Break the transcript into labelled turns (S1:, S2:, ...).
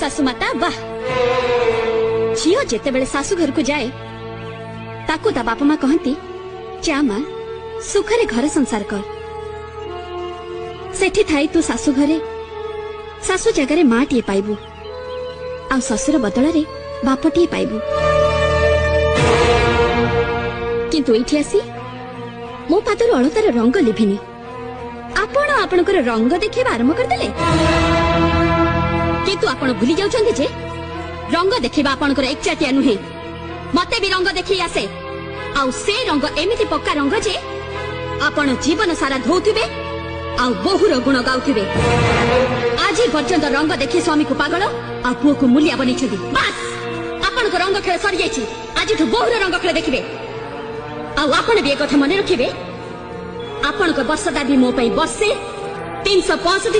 S1: सासु माता वाह झील जेते बेले सासु घर को जाए ताकू ता बापा माँ कहती जा माँ सुखरे घर संसार कर सेठी थाई तू सासु घरे सासु जगार माँ टीए पाइबू आ ससुर बदल रे बाप टीए पाइबू किंतु एठी आसी मो पादर अलतार रंग लिभिनी आपण आपणकर रंग देखिबा आरंभ करदेले किंतु आपण भूली जाउछन्ते जे रंग देखिबा आपणकर एकचाटिया नुहे मते भी रंग देखि आसे आउ से रंग एमिति पक्का रंग जे आपण जीवन सारा धोउथिबे आउ बहुर गुण गाउथिबे आज पर्यंत रंग देखि स्वामी को पागल आ पुओ को मूल्य बनिछथि बस आपणकर रंग खेल सरी जाइछि आज बहुर रंग खेल देखिबे आउ आपण भी एक कथा मन रखिबे आपण को वर्ष दादी मो पई वर्षे 365